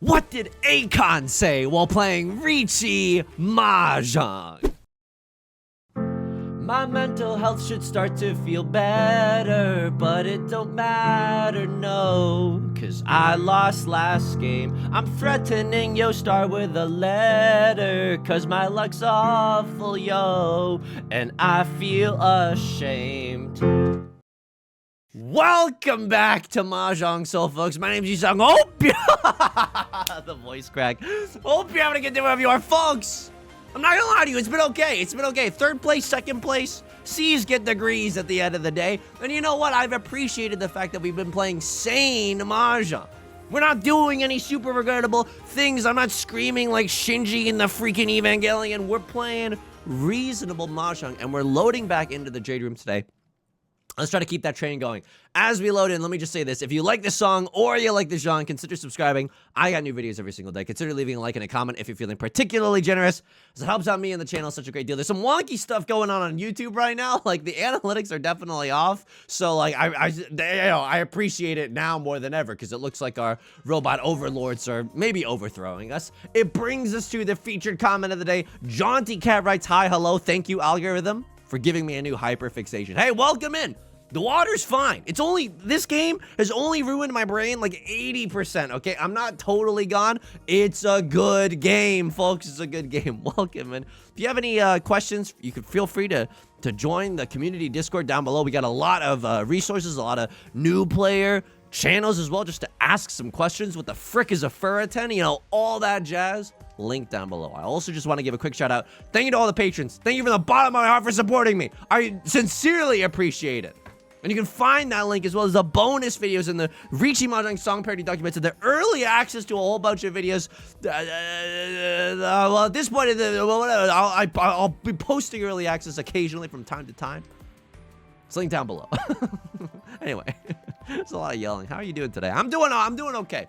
What did Akon say while playing Riichi Mahjong? My mental health should start to feel better, but it don't matter, no, cause I lost last game. I'm threatening yo star with a letter, cause my luck's awful, yo, and I feel ashamed. Welcome back to Mahjong Soul, folks. My name's Yusong. Hope you the voice crack. Hope you're having a good day wherever you are, folks. I'm not gonna lie to you, it's been okay. It's been okay. Third place, second place. C's get degrees at the end of the day. And you know what? I've appreciated the fact that we've been playing sane Mahjong. We're not doing any super regrettable things. I'm not screaming like Shinji in the freaking Evangelion. We're playing reasonable Mahjong, and we're loading back into the Jade Room today. Let's try to keep that train going. As we load in, let me just say this. If you like this song or you like this genre, consider subscribing. I got new videos every single day. Consider leaving a like and a comment if you're feeling particularly generous, as it helps out me and the channel such a great deal. There's some wonky stuff going on YouTube right now. Like, the analytics are definitely off. So, like, I appreciate it now more than ever, because it looks like our robot overlords are maybe overthrowing us. It brings us to the featured comment of the day. Jaunty Cat writes, "Hi, hello, thank you, algorithm, for giving me a new hyperfixation." Hey, welcome in. The water's fine. It's only, this game has only ruined my brain like 80%, okay? I'm not totally gone. It's a good game, folks. It's a good game. Welcome in. If you have any questions, you can feel free to join the community Discord down below. We got a lot of resources, a lot of new player channels as well, just to ask some questions. What the frick is a Furiten? You know, all that jazz. Link down below. I also just want to give a quick shout out. Thank you to all the patrons. Thank you from the bottom of my heart for supporting me. I sincerely appreciate it. And you can find that link as well as the bonus videos in the Riichi Mahjong song parody documents and the early access to a whole bunch of videos. Well, at this point, I'll be posting early access occasionally from time to time. It's linked down below. Anyway, there's a lot of yelling. How are you doing today? I'm doing okay.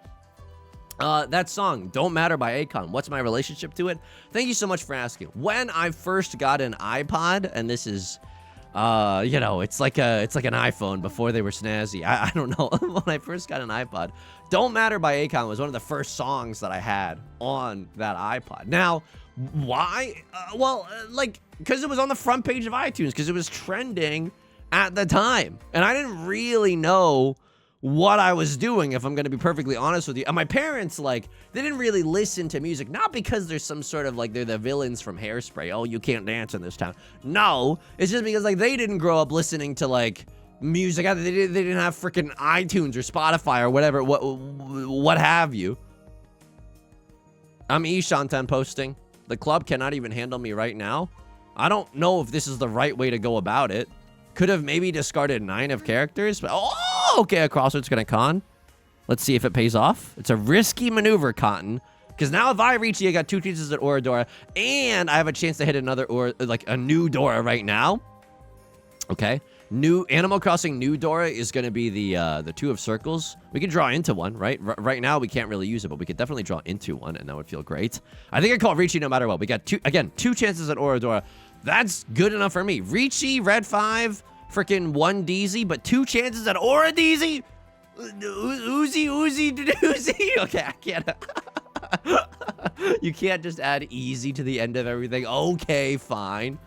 That song, Don't Matter by Akon. What's my relationship to it? Thank you so much for asking. When I first got an iPod, and this is, you know, it's like an iPhone before they were snazzy. I don't know. When I first got an iPod, Don't Matter by Akon was one of the first songs that I had on that iPod. Now, why? Well, like, because it was on the front page of iTunes, because it was trending at the time. And I didn't really know what I was doing, if I'm going to be perfectly honest with you. And my parents, like, they didn't really listen to music, not because there's some sort of, like, they're the villains from Hairspray. Oh, you can't dance in this town. No, it's just because, like, they didn't grow up listening to, like, music. They didn't have freaking iTunes or Spotify or whatever, what have you. I'm Ishantan posting. The club cannot even handle me right now. I don't know if this is the right way to go about it. Could have maybe discarded 9 of characters, but oh, okay, a crossroads gonna con. Let's see if it pays off. It's a risky maneuver, Cotton, because now if I reach you, I got 2 chances at Oradora, and I have a chance to hit another, or like a new Dora right now. Okay, new Animal Crossing new Dora is gonna be the 2 of circles. We can draw into one, right? Right now we can't really use it, but we could definitely draw into one, and that would feel great. I think I call Riichi no matter what. We got 2 chances at Oradora. That's good enough for me. Riichi, red 5, freaking 1 DZ, but 2 chances at Aura DZ? Uzi. Okay, I can't. You can't just add easy to the end of everything. Okay, fine.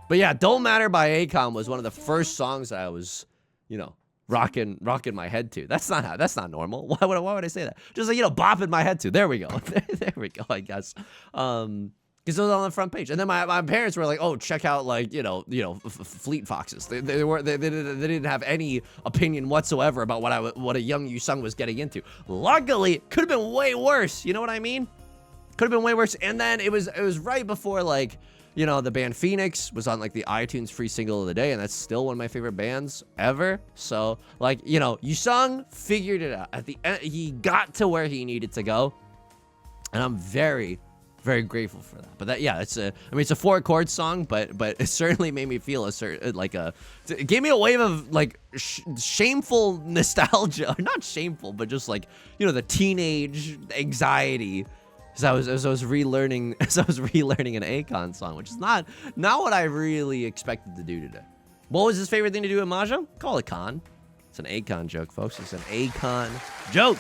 But yeah, Don't Matter by Akon was one of the first songs that I was, you know, rocking my head to. That's not normal. Why would I say that? Just like, you know, bopping my head to. There we go. There we go, I guess. Because it was on the front page, and then my parents were like, "Oh, check out, like, you know, Fleet Foxes." They didn't have any opinion whatsoever about what a young Yusong was getting into. Luckily, could have been way worse. You know what I mean? Could have been way worse. And then it was right before, like, you know, the band Phoenix was on like the iTunes free single of the day, and that's still one of my favorite bands ever. So, like, you know, Yusong figured it out at the end. He got to where he needed to go, and I'm very grateful for that. But that, yeah, it's a, I mean, it's a 4-chord song, but it certainly made me feel a certain, like, it gave me a wave of, like, shameful nostalgia. Not shameful, but just, like, you know, the teenage anxiety as I was relearning an Akon song, which is not what I really expected to do today. What was his favorite thing to do in Mahjong? Call it con. It's an Akon joke, folks. It's an Akon joke.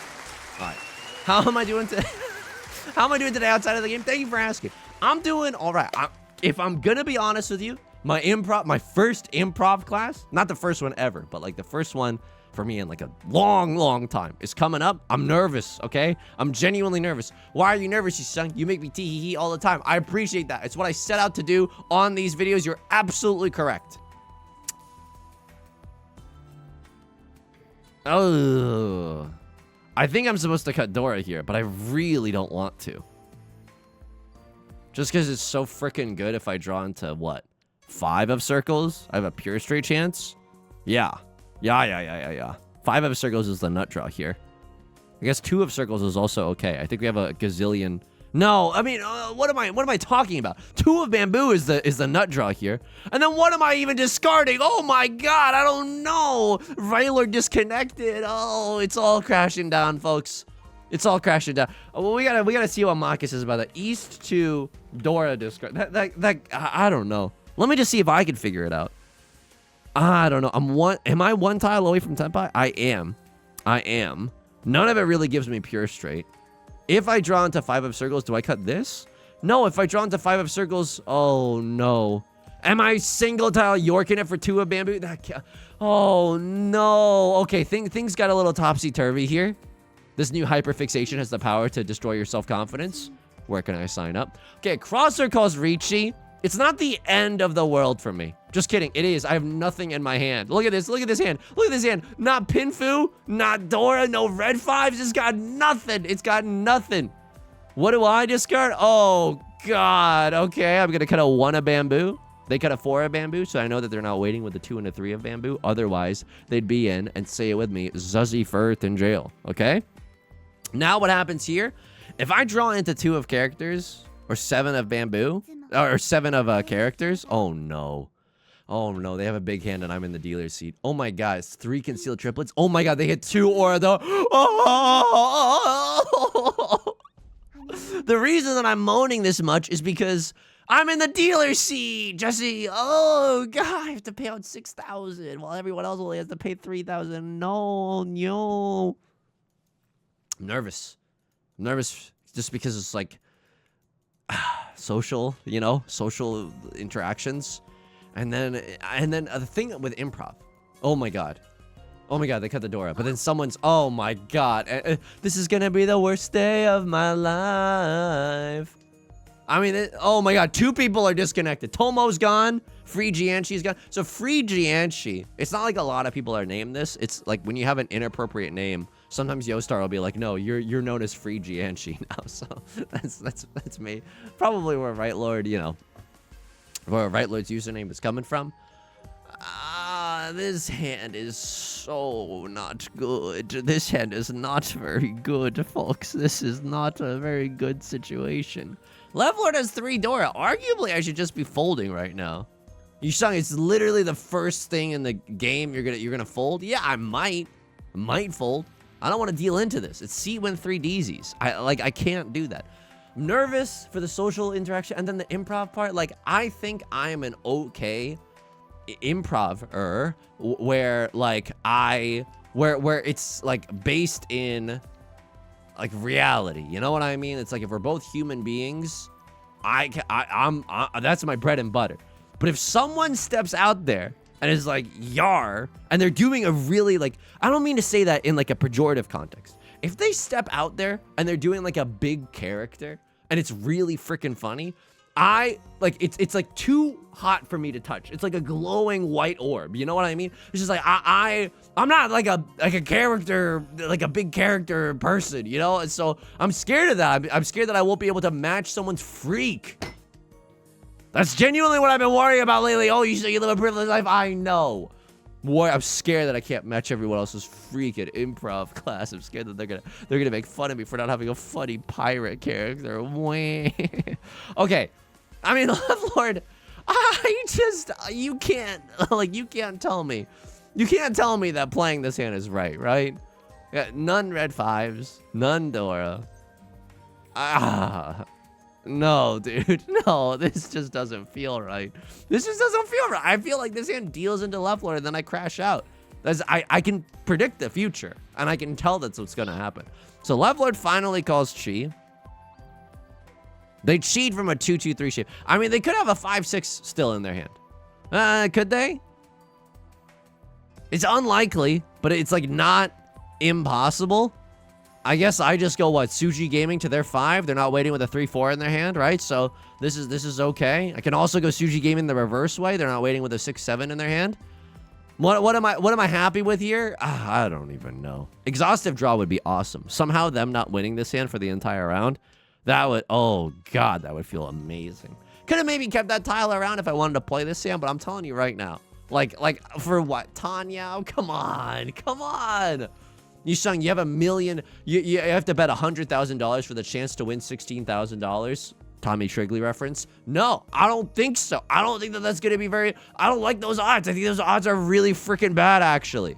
All right. How am I doing today? How am I doing today outside of the game? Thank you for asking. I'm doing all right. If I'm gonna be honest with you, my first improv class, not the first one ever, but like the first one for me in like a long time is coming up. I'm nervous, okay? I'm genuinely nervous. Why are you nervous, Yusong? You make me tee-hee-hee all the time. I appreciate that. It's what I set out to do on these videos. You're absolutely correct. Oh, I think I'm supposed to cut Dora here, but I really don't want to. Just because it's so freaking good if I draw into, what, 5 of circles? I have a pure straight chance? Yeah. 5 of circles is the nut draw here. I guess 2 of circles is also okay. I think we have a gazillion. No, I mean, what am I talking about? 2 of bamboo is the nut draw here. And then what am I even discarding? Oh my god, I don't know. Railer disconnected. Oh, it's all crashing down, folks. It's all crashing down. Oh, well, we gotta see what Marcus says about that. East to Dora discard. That I don't know. Let me just see if I can figure it out. I don't know. Am I 1 tile away from Tenpai? I am. None of it really gives me pure straight. If I draw into 5 of circles, do I cut this? No, if I draw into 5 of circles, oh no. Am I single tile Yorking it for 2 of bamboo? Oh no. Okay, things got a little topsy-turvy here. This new hyperfixation has the power to destroy your self-confidence. Where can I sign up? Okay, Crosser calls Riichi. It's not the end of the world for me. Just kidding. It is. I have nothing in my hand. Look at this. Look at this hand. Look at this hand. Not Pinfu. Not Dora. No red 5s. It's got nothing. It's got nothing. What do I discard? Oh, God. Okay, I'm going to cut a 1 of bamboo. They cut a 4 of bamboo, so I know that they're not waiting with the 2 and a 3 of bamboo. Otherwise, they'd be in, and say it with me, Zuzzy Furiten jail. Okay? Now what happens here? If I draw into 2 of characters, or 7 of bamboo, or 7 of characters, oh no. Oh no, they have a big hand and I'm in the dealer's seat. Oh my god, it's 3 concealed triplets. Oh my god, they hit 2 or the... Oh! The reason that I'm moaning this much is because I'm in the dealer's seat, Jesse. Oh god, I have to pay out 6,000 while everyone else only has to pay 3,000. No. I'm nervous. I'm nervous just because it's like social, you know, social interactions. And then the thing with improv. Oh my god, they cut the door up. But then someone's, oh my god, this is gonna be the worst day of my life. I mean, oh my god, 2 people are disconnected. Tomo's gone. Free Jianshi's gone. So Free Jianshi, it's not like a lot of people are named this. It's like when you have an inappropriate name, sometimes Yostar will be like, no, you're known as Free Jianshi now. So that's me. Probably where Right Lord, you know, where Right Lord's username is coming from. This hand is so not good. This hand is not very good, folks. This is not a very good situation. Left Lord has 3 Dora. Arguably, I should just be folding right now. Yusong, it's literally the first thing in the game you're gonna fold. Yeah, I might fold. I don't want to deal into this. It's C win 3 DZs. I can't do that. I'm nervous for the social interaction and then the improv part. Like, I think I am an okay improver where like where it's like based in like reality. You know what I mean? It's like if we're both human beings, I'm that's my bread and butter. But if someone steps out there and is like, yar, and they're doing a really, like, I don't mean to say that in like a pejorative context. If they step out there and they're doing like a big character and it's really freaking funny, it's like too hot for me to touch. It's like a glowing white orb. You know what I mean? It's just like, I'm not like a character, like a big character person, you know? And so I'm scared of that. I'm scared that I won't be able to match someone's freak. That's genuinely what I've been worrying about lately. Oh, you say you live a privileged life? I know. Boy, I'm scared that I can't match everyone else's freak at improv class. I'm scared that they're gonna make fun of me for not having a funny pirate character. Okay, I mean, Left Lord, you can't tell me that playing this hand is right? Yeah, none red 5s, none Dora. No, dude. No, this just doesn't feel right. This just doesn't feel right. I feel like this hand deals into Left Lord and then I crash out. I can predict the future, and I can tell that's what's gonna happen. So Left Lord finally calls Chi. They cheat from a 2-2-3 shape. I mean, they could have a 5-6 still in their hand. Could they? It's unlikely, but it's like not impossible. I guess I just go, what, Suji Gaming to their 5. They're not waiting with a 3-4 in their hand, right? So this is okay. I can also go Suji Gaming the reverse way. They're not waiting with a 6-7 in their hand. What am I happy with here? I don't even know. Exhaustive draw would be awesome. Somehow them not winning this hand for the entire round, that would, oh god, that would feel amazing. Could have maybe kept that tile around if I wanted to play this hand, but I'm telling you right now, like for what? Tanya? Come on. Yusong, you have $1 million. You have to bet $100,000 for the chance to win $16,000. Tommy Shrigley reference. No, I don't think so. I don't think that's going to be very... I don't like those odds. I think those odds are really freaking bad, actually.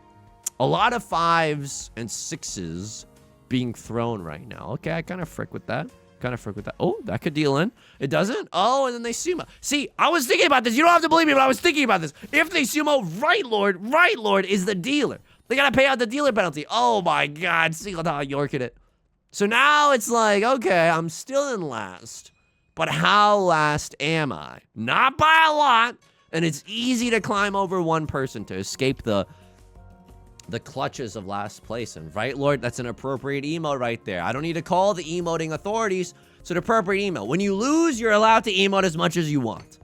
A lot of 5s and 6s being thrown right now. Okay, I kind of frick with that. Oh, that could deal in. It doesn't? Oh, and then they sumo. See, I was thinking about this. You don't have to believe me, but I was thinking about this. If they sumo, Right Lord is the dealer. They got to pay out the dealer penalty. Oh, my God. See how Yorking it. So now it's like, okay, I'm still in last. But how last am I? Not by a lot. And it's easy to climb over one person to escape the clutches of last place. And Right Lord, that's an appropriate emo right there. I don't need to call the emoting authorities. It's an appropriate emo. When you lose, you're allowed to emote as much as you want.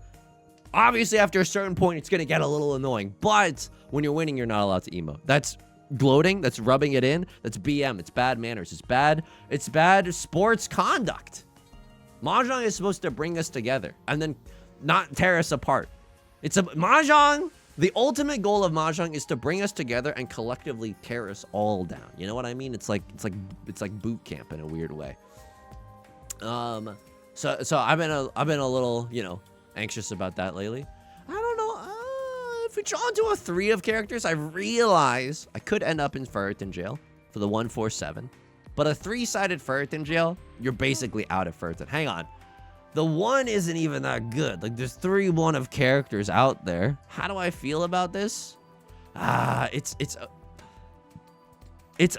Obviously, after a certain point, it's going to get a little annoying. But when you're winning, you're not allowed to emote. That's gloating. That's rubbing it in. That's BM. It's bad manners. It's bad sports conduct. Mahjong is supposed to bring us together and then not tear us apart. Mahjong. The ultimate goal of Mahjong is to bring us together and collectively tear us all down. You know what I mean? It's like boot camp in a weird way. So I've been a little, anxious about that lately. I don't know. If we draw into a 3 of characters, I realize I could end up in Furiten jail for the 1-4-7. But a 3-sided Furiten jail, you're basically out of Furiten. Hang on. The 1 isn't even that good. Like, there's 3 1 of characters out there. How do I feel about this? It's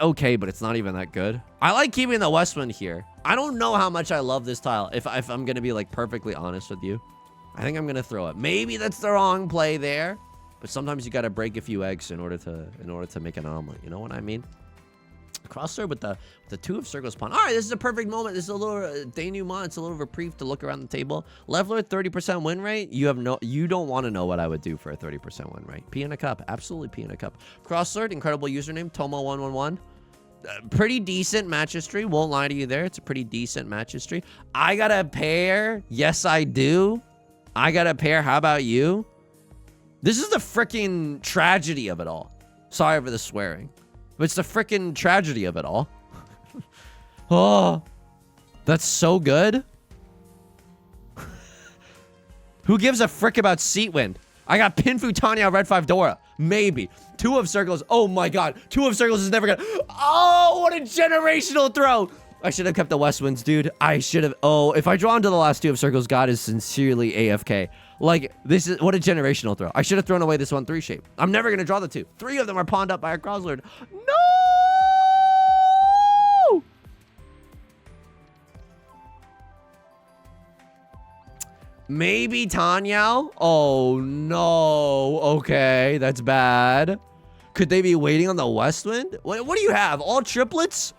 okay, but it's not even that good. I like keeping the Westwind here. I don't know how much I love this tile, if I'm going to be, like, perfectly honest with you. I think I'm going to throw it. Maybe that's the wrong play there, but sometimes you got to break a few eggs in order to make an omelet. You know what I mean? Crossroad with the 2 of circles pawn. All right, this is a perfect moment. This is a little denouement. It's a little reprieve to look around the table. Leveler 30% win rate. You don't want to know what I would do for a 30% win rate. Pea in a cup, absolutely pea in a cup. Crossroad, incredible username Tomo111. Pretty decent match history. Won't lie to you there. It's a pretty decent match history. I got a pair. Yes, I do. I got a pair. How about you? This is the freaking tragedy of it all. Sorry for the swearing. But it's the freaking tragedy of it all. Oh, that's so good. Who gives a frick about seat wind? I got Pinfu Tanya Red 5 Dora. Maybe. 2 of circles. Oh my god. 2 of circles is never gonna... Oh, what a generational throw. I should have kept the West Winds, dude. I should have... Oh, if I draw into the last 2 of circles, God is sincerely AFK. Like, this is... What a generational throw. I should have thrown away this 1-3 shape. I'm never going to draw the 2. 3 of them are pawned up by a Crosslord. No! Maybe Tanyao? Oh, no. Okay, that's bad. Could they be waiting on the West Wind? What do you have? All triplets?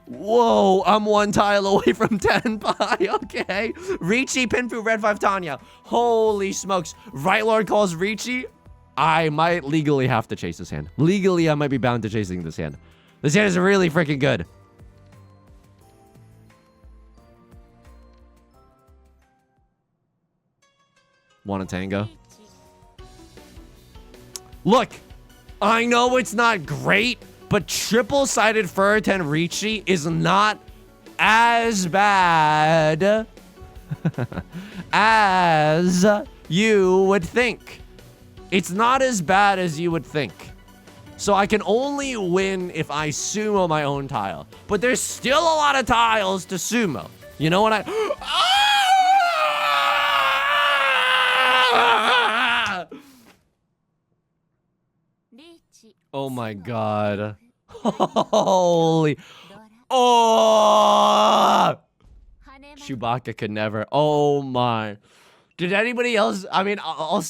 Whoa, I'm 1 tile away from 10 pi. Okay. Riichi, Pinfu, Red 5, Tanya. Holy smokes. Right Lord calls Riichi. I might legally have to chase this hand. Legally, I might be bound to chasing this hand. This hand is really freaking good. Want a tango? Look, I know it's not great, but triple-sided Furiten Riichi is not as bad as you would think. It's not as bad as you would think. So I can only win if I sumo my own tile. But there's still a lot of tiles to sumo. You know what I... Oh my god. Holy. Oh! Chewbacca could never. Oh my. Did anybody else? I mean,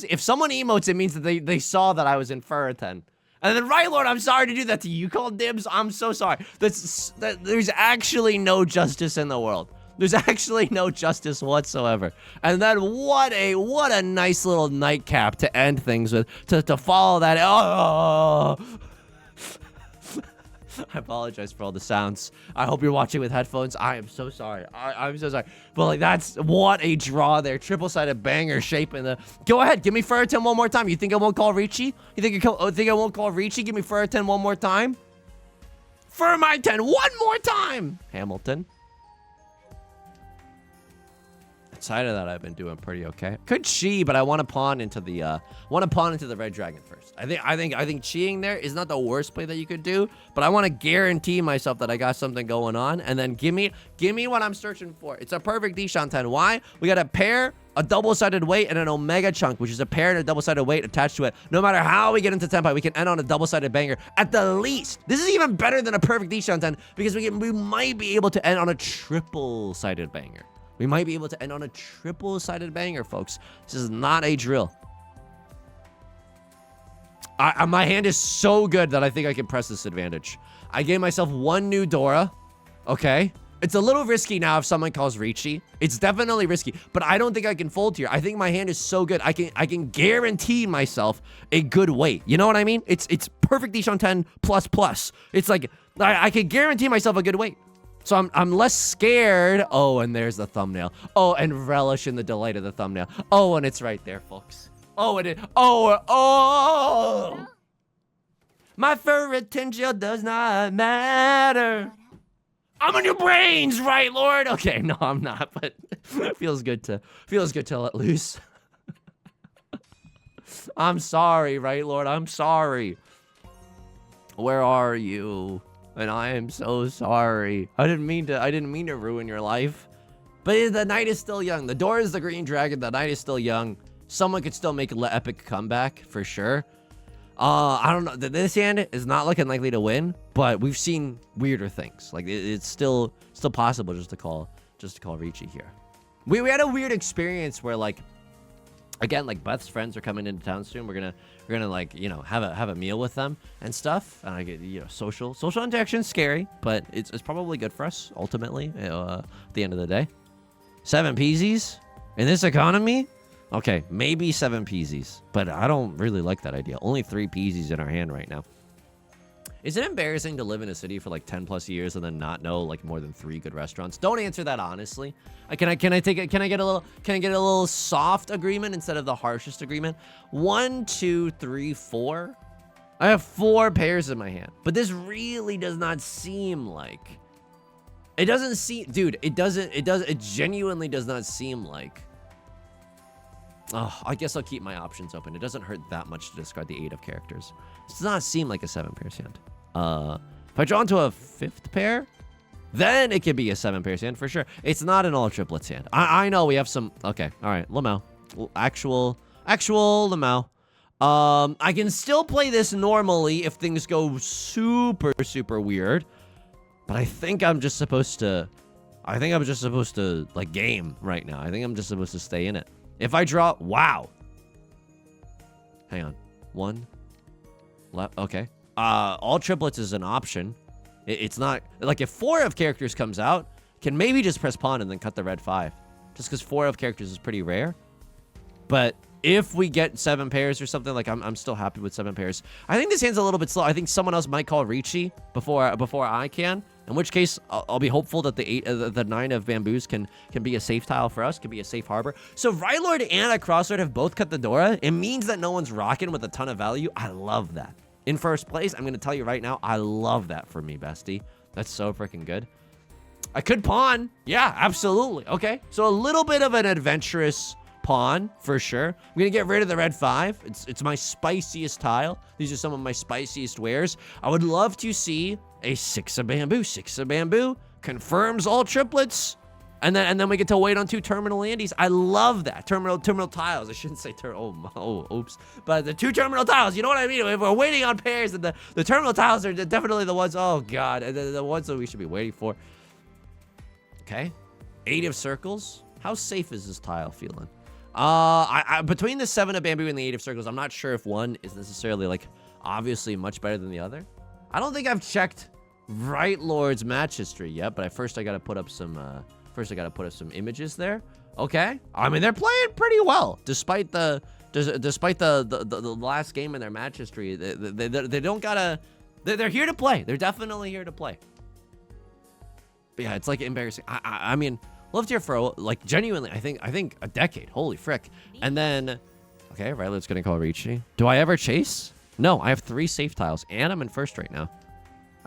if someone emotes, it means that they saw that I was in Furiten. And then, right, Lord, I'm sorry to do that to you. You called dibs. I'm so sorry. There's actually no justice in the world. There's actually no justice whatsoever. And then what a nice little nightcap to end things with. To follow that. Oh. I apologize for all the sounds. I hope you're watching with headphones. I am so sorry. I'm so sorry. But like, that's what a draw there. Triple-sided banger shape in the. Go ahead, give me Furiten one more time. You think I won't call Riichi? You think I won't call Riichi? Give me Furiten one more time. Furmiten one more time. Hamilton. Outside of that, I've been doing pretty okay. Could chi, but I want to pawn into the red dragon first. I think chiing there is not the worst play that you could do, but I want to guarantee myself that I got something going on, and then give me what I'm searching for. It's a perfect Dishanten. Why? We got a pair, a double-sided weight, and an Omega chunk, which is a pair and a double-sided weight attached to it. No matter how we get into Tenpai, we can end on a double-sided banger at the least. This is even better than a perfect Dishanten because we might be able to end on a triple-sided banger. We might be able to end on a triple-sided banger, folks. This is not a drill. My hand is so good that I think I can press this advantage. I gave myself one new Dora. Okay. It's a little risky now if someone calls Riichi. It's definitely risky, but I don't think I can fold here. I think my hand is so good. I can guarantee myself a good weight. You know what I mean? It's perfect Dishanten plus. It's like I can guarantee myself a good weight. So I'm less scared. Oh, and there's the thumbnail. Oh, and relish in the delight of the thumbnail. Oh, and it's right there, folks. Oh, and oh. My Furiten gel does not matter. I'm on your brains, right, Lord? Okay, no, I'm not, but it feels good to let loose. I'm sorry, right, Lord? I'm sorry. Where are you? And I am so sorry. I didn't mean to ruin your life. But the night is still young. The door is the green dragon. The night is still young. Someone could still make an epic comeback for sure. I don't know. This hand is not looking likely to win, but we've seen weirder things. Like it's still possible just to call Riichi here. We had a weird experience where like, again, like Beth's friends are coming into town soon. We're gonna like, you know, have a meal with them and stuff. And I get, you know, social interaction's scary, but it's probably good for us ultimately. At the end of the day, 7 peasies in this economy. Okay, maybe 7 peasies, but I don't really like that idea. Only 3 peasies in our hand right now. Is it embarrassing to live in a city for like 10 plus years and then not know like more than 3 good restaurants? Don't answer that honestly. Can I get a little soft agreement instead of the harshest agreement? 1, 2, 3, 4. I have 4 pairs in my hand, but this really does not seem like. It doesn't seem, dude. It genuinely does not seem like. Oh, I guess I'll keep my options open. It doesn't hurt that much to discard the 8 of characters. It does not seem like a 7 pair hand. If I draw into a 5th pair, then it could be a 7 pair hand for sure. It's not an all triplets hand. I know we have some. Okay, all right, Lamau, actual Lamau. I can still play this normally if things go super weird, but I think I'm just supposed to. Like game right now. I think I'm just supposed to stay in it. If I draw, wow. Hang on. 1 left. Okay. All triplets is an option. It's not like if 4 of characters comes out, can maybe just press pawn and then cut the red 5. Just because 4 of characters is pretty rare. But if we get 7 pairs or something, like I'm still happy with 7 pairs. I think this hand's a little bit slow. I think someone else might call Riichi before I can. In which case, I'll be hopeful that the 9 of bamboos can be a safe tile for us, can be a safe harbor. So Rylord and a Crosslord have both cut the Dora. It means that no one's rocking with a ton of value. I love that. In first place, I'm going to tell you right now, I love that for me, bestie. That's so freaking good. I could pawn. Yeah, absolutely. Okay, so a little bit of an adventurous pawn for sure. I'm gonna get rid of the red 5. It's my spiciest tile. These are some of my spiciest wares. I would love to see a 6 of bamboo. 6 of bamboo confirms all triplets. And then we get to wait on 2 terminal Andes. I love that. Terminal tiles. I shouldn't say oops. But the 2 terminal tiles, you know what I mean? If we're waiting on pairs, and the terminal tiles are definitely the ones, oh god, the ones that we should be waiting for. Okay. 8 of circles. How safe is this tile feeling? Between the 7 of bamboo and the 8 of circles, I'm not sure if one is necessarily like obviously much better than the other. I don't think I've checked Right Lord's match history yet, but I gotta put up some images there. Okay. I mean, they're playing pretty well, despite the last game in their match history. They don't gotta. They're here to play. They're definitely here to play. But yeah, it's like embarrassing. I mean, lived here for like genuinely. I think a decade. Holy frick. And then, okay, right. Let's gonna call Riichi. Do I ever chase? No. I have 3 safe tiles, and I'm in first right now.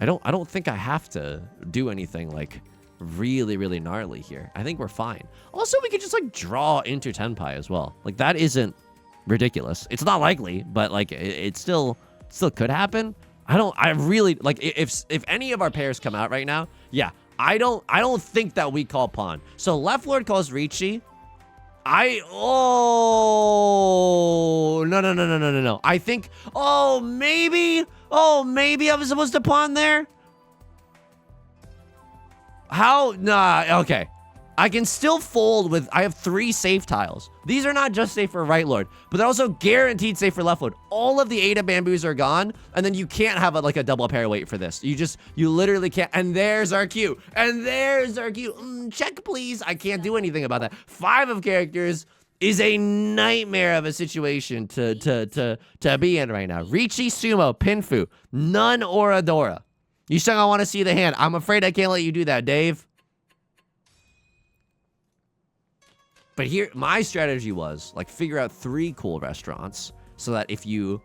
I don't think I have to do anything like really gnarly here. I think we're fine. Also, we could just like draw into Tenpai as well. Like that isn't ridiculous. It's not likely, but like it still could happen. I really like if any of our pairs come out right now. Yeah, I don't think that we call pawn. So left lord calls Riichi. No. I think maybe I was supposed to pawn there. How? Nah, okay. I can still fold with, I have 3 safe tiles. These are not just safe for right lord, but they're also guaranteed safe for left lord. All of the 8 of bamboos are gone, and then you can't have like a double pair weight for this. You literally can't. And there's our cue. Check, please. I can't do anything about that. 5 of characters is a nightmare of a situation to be in right now. Riichi, Sumo, Pinfu, none Oradora. Yusong, I want to see the hand. I'm afraid I can't let you do that, Dave. But here, my strategy was, like, figure out 3 cool restaurants so that if you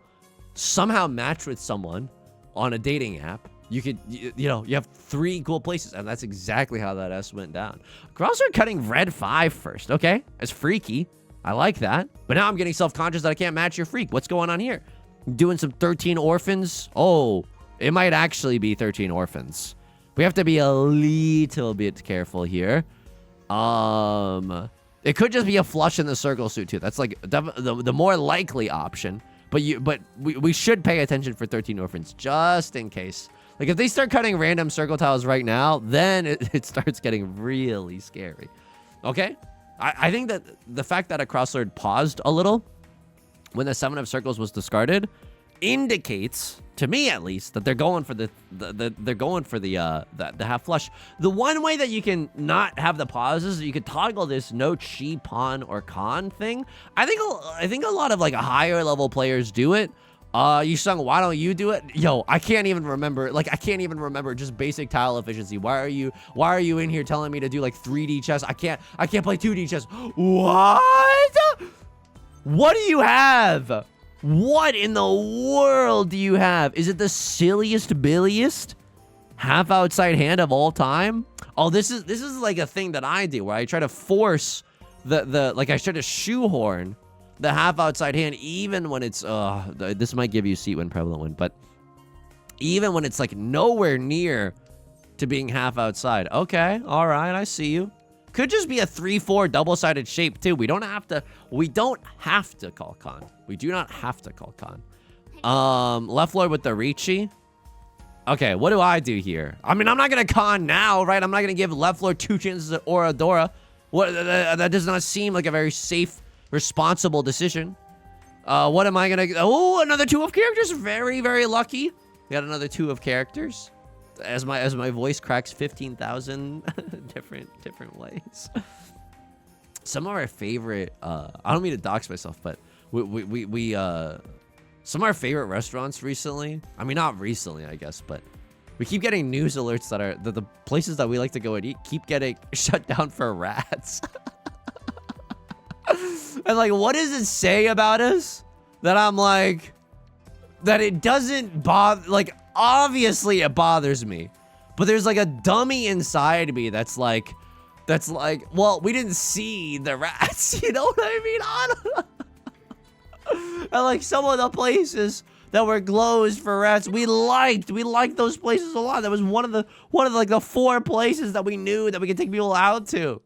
somehow match with someone on a dating app, you could, you have 3 cool places. And that's exactly how that S went down. Crossroad cutting red 5 first. Okay, it's freaky. I like that. But now I'm getting self-conscious that I can't match your freak. What's going on here? Doing some 13 orphans? Oh, it might actually be 13 orphans. We have to be a little bit careful here. It could just be a flush in the circle suit too. That's like the more likely option. But we should pay attention for 13 orphans just in case. Like if they start cutting random circle tiles right now, then it starts getting really scary. Okay? I think that the fact that a crosslord paused a little when the 7 of circles was discarded indicates, to me at least, that they're going for the half flush. The one way that you can not have the pauses is you could toggle this no chi, pawn, or con thing. I think a lot of like higher level players do it. Yusong, why don't you do it? Yo, I can't even remember. Like, I can't even remember just basic tile efficiency. Why are you in here telling me to do like 3D chess? I can't play 2D chess. What? What do you have? What in the world do you have? Is it the silliest, billiest half outside hand of all time? Oh, this is like a thing that I do where I try to force like I try to shoehorn the half outside hand, even when it's, this might give you seat when prevalent win, but even when it's like nowhere near to being half outside. Okay, all right, I see you. Could just be a 3-4 double-sided shape too. We don't have to call con. We do not have to call con. Left lord with the Riichi. Okay, what do I do here? I mean, I'm not gonna con now, right? I'm not gonna give left lord 2 chances at Oradora. What? That does not seem like a very safe, responsible decision. What am I gonna? Oh, another 2 of characters. Very, very lucky. We got another 2 of characters. As my voice cracks 15,000 different ways. Some of our favorite. I don't mean to dox myself, but we some of our favorite restaurants recently. I mean, not recently, I guess, but we keep getting news alerts that the places that we like to go and eat keep getting shut down for rats. And like, what does it say about us that I'm like, that it doesn't bother? Like, obviously it bothers me, but there's like a dummy inside me that's like, well, we didn't see the rats. You know what I mean? I don't know. And like some of the places that were closed for rats, we liked those places a lot. That was one of the like the 4 places that we knew that we could take people out to.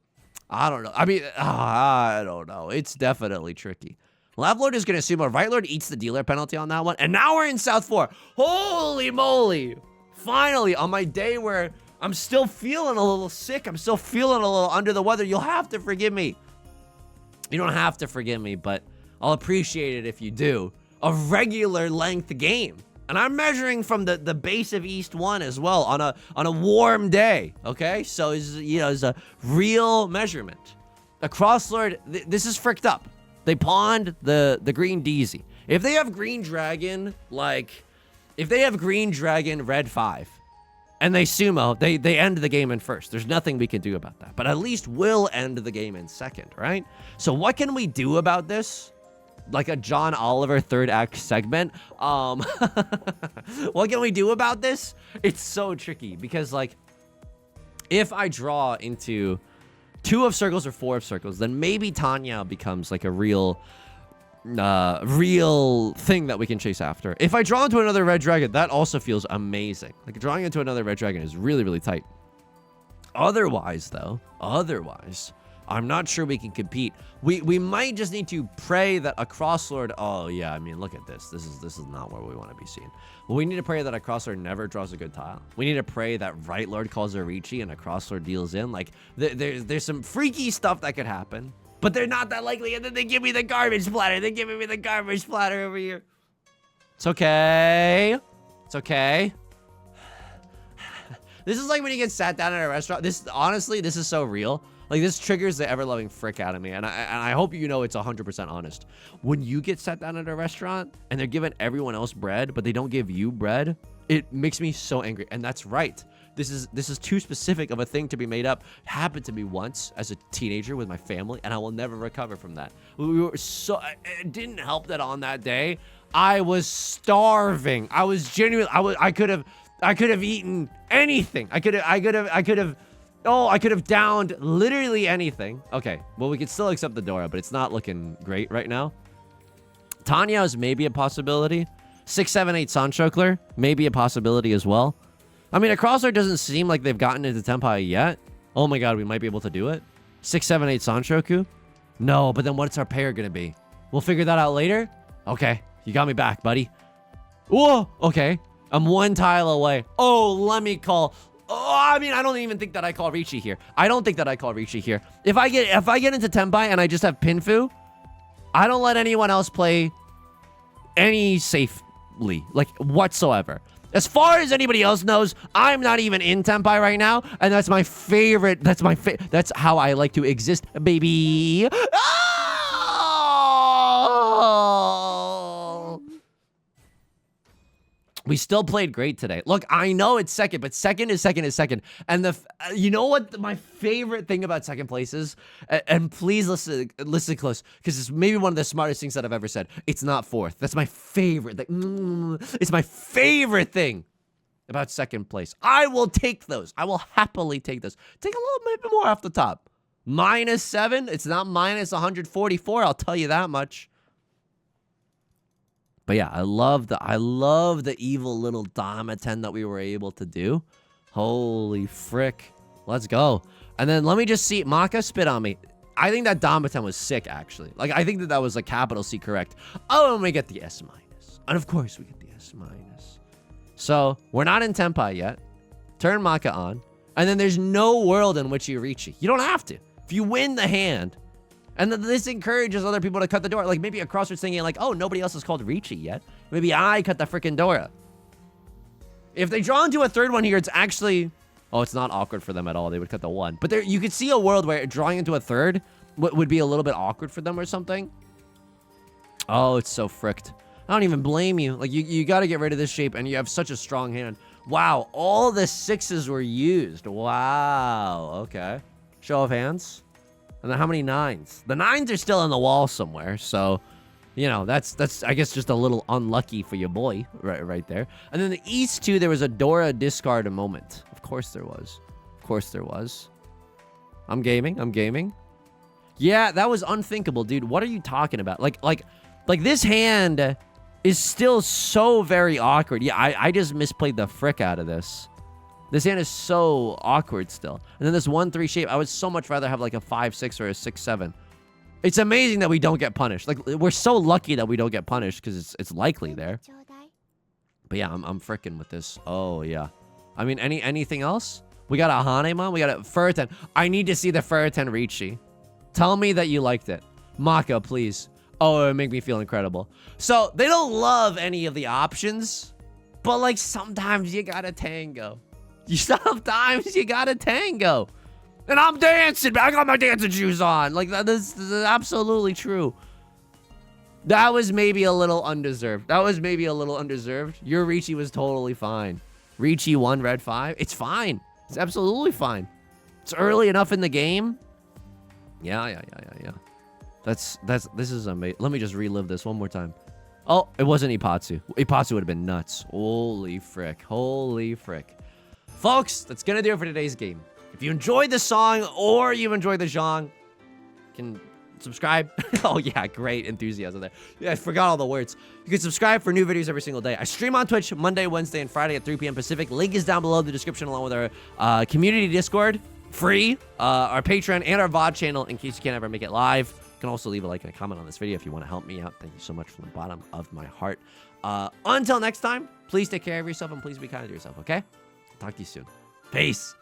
I don't know. I mean, I don't know. It's definitely tricky. Left Lord is going to assume a Right Lord eats the dealer penalty on that one. And now we're in South 4. Holy moly. Finally, on my day where I'm still feeling a little sick, I'm still feeling a little under the weather, you'll have to forgive me. You don't have to forgive me, but I'll appreciate it if you do. A regular length game. And I'm measuring from the base of East 1 as well on a warm day, okay? So it's a real measurement. A Crosslord, this is fricked up. They pawned the green DZ. If they have green dragon, if they have green dragon red 5, and they sumo, they end the game in first. There's nothing we can do about that. But at least we'll end the game in second, right? So what can we do about this? Like a John Oliver third act segment. What can we do about this? It's so tricky because if I draw into 2 of circles or 4 of circles, then maybe Tanya becomes like a real thing that we can chase after. If I draw into another red dragon, that also feels amazing. Like drawing into another red dragon is really, really tight. Otherwise, I'm not sure we can compete. We might just need to pray that a Crosslord. Oh yeah, I mean, look at this. This is not where we want to be seen. Well, we need to pray that a Crosslord never draws a good tile. We need to pray that Right Lord calls a Riichi and a Crosslord deals in. Like there's some freaky stuff that could happen, but they're not that likely. And then they give me the garbage splatter. They're giving me the garbage splatter over here. It's okay. It's okay. This is like when you get sat down at a restaurant. Honestly, this is so real. Like, this triggers the ever-loving frick out of me, and I hope you know it's 100% honest. When you get sat down at a restaurant, and they're giving everyone else bread, but they don't give you bread, it makes me so angry, and that's right. This is too specific of a thing to be made up. It happened to me once as a teenager with my family, and I will never recover from that. We were so... It didn't help that on that day, I was starving. I was genuinely... I could have eaten anything. I could have downed literally anything. Okay, well, we could still accept the Dora, but it's not looking great right now. Tanya is maybe a possibility. 6, 7, 8 Sanchokler, maybe a possibility as well. I mean, a Crosslord doesn't seem like they've gotten into Tenpai yet. Oh my god, we might be able to do it. 6, 7, 8 Sanshoku? No, but then what's our pair gonna be? We'll figure that out later? Okay, you got me back, buddy. Whoa, okay. I'm 1 tile away. Oh, let me call... Oh, I mean, I don't even think that I call Riichi here. I don't think that I call Riichi here. If I get into Tenpai and I just have Pinfu, I don't let anyone else play any safely, like, whatsoever. As far as anybody else knows, I'm not even in Tenpai right now, and that's my favorite. That's how I like to exist, baby. Oh! We still played great today. Look, I know it's second, but second is second is second. And you know what my favorite thing about second place is? And please listen close, because it's maybe one of the smartest things that I've ever said. It's not fourth. That's my favorite. It's my favorite thing about second place. I will take those. I will happily take those. Take a little bit more off the top. -7. It's not -144. I'll tell you that much. But yeah, I love the evil little Damaten that we were able to do. Holy frick. Let's go. And then let me just see. Maka spit on me. I think that Damaten was sick, actually. Like, I think that was a capital C correct. Oh, and we get the S-. And of course we get the S-. So, we're not in Tenpai yet. Turn Maka on. And then there's no world in which you Riichi. You don't have to. If you win the hand... And then this encourages other people to cut the door. Like, maybe a Crossroads thinking, like, oh, nobody else has called Riichi yet. Maybe I cut the freaking Dora. If they draw into a third one here, it's actually... Oh, it's not awkward for them at all. They would cut the 1. But there, you could see a world where drawing into a third would be a little bit awkward for them or something. Oh, it's so fricked. I don't even blame you. Like, you got to get rid of this shape, and you have such a strong hand. Wow, all the 6s were used. Wow, okay. Show of hands. And then how many 9s? The 9s are still in the wall somewhere, so, you know, that's I guess just a little unlucky for your boy right there. And then the East 2, there was a Dora discard moment. Of course there was. Of course there was. I'm gaming. Yeah, that was unthinkable, dude. What are you talking about? Like this hand is still so very awkward. Yeah, I just misplayed the frick out of this. This hand is so awkward still. And then this 1-3 shape, I would so much rather have like a 5-6 or a 6-7. It's amazing that we don't get punished. Like, we're so lucky that we don't get punished because it's likely there. But yeah, I'm fricking with this. Oh, yeah. I mean, anything else? We got a Hanemon. We got a Furiten. I need to see the Furiten Riichi. Tell me that you liked it. Maka, please. Oh, it would make me feel incredible. So, they don't love any of the options. But, like, sometimes you gotta tango. Sometimes you gotta tango. And I'm dancing. I got my dancing shoes on. Like, this is absolutely true. That was maybe a little undeserved. Your Riichi was totally fine. Riichi 1, red 5. It's fine. It's absolutely fine. It's early enough in the game. Yeah. This is amazing. Let me just relive this one more time. Oh, it wasn't Ipatsu. Ipatsu would have been nuts. Holy frick. Folks, that's gonna do it for today's game. If you enjoyed the song or you enjoyed the genre, you can subscribe. Oh yeah, great enthusiasm there. Yeah, I forgot all the words. You can subscribe for new videos every single day. I stream on Twitch Monday, Wednesday, and Friday at 3 p.m. Pacific. Link is down below in the description, along with our community Discord, free, our Patreon, and our VOD channel in case you can't ever make it live. You can also leave a like and a comment on this video if you want to help me out. Thank you so much from the bottom of my heart. Until next time, please take care of yourself and please be kind to yourself, okay? Talk to you soon. Peace.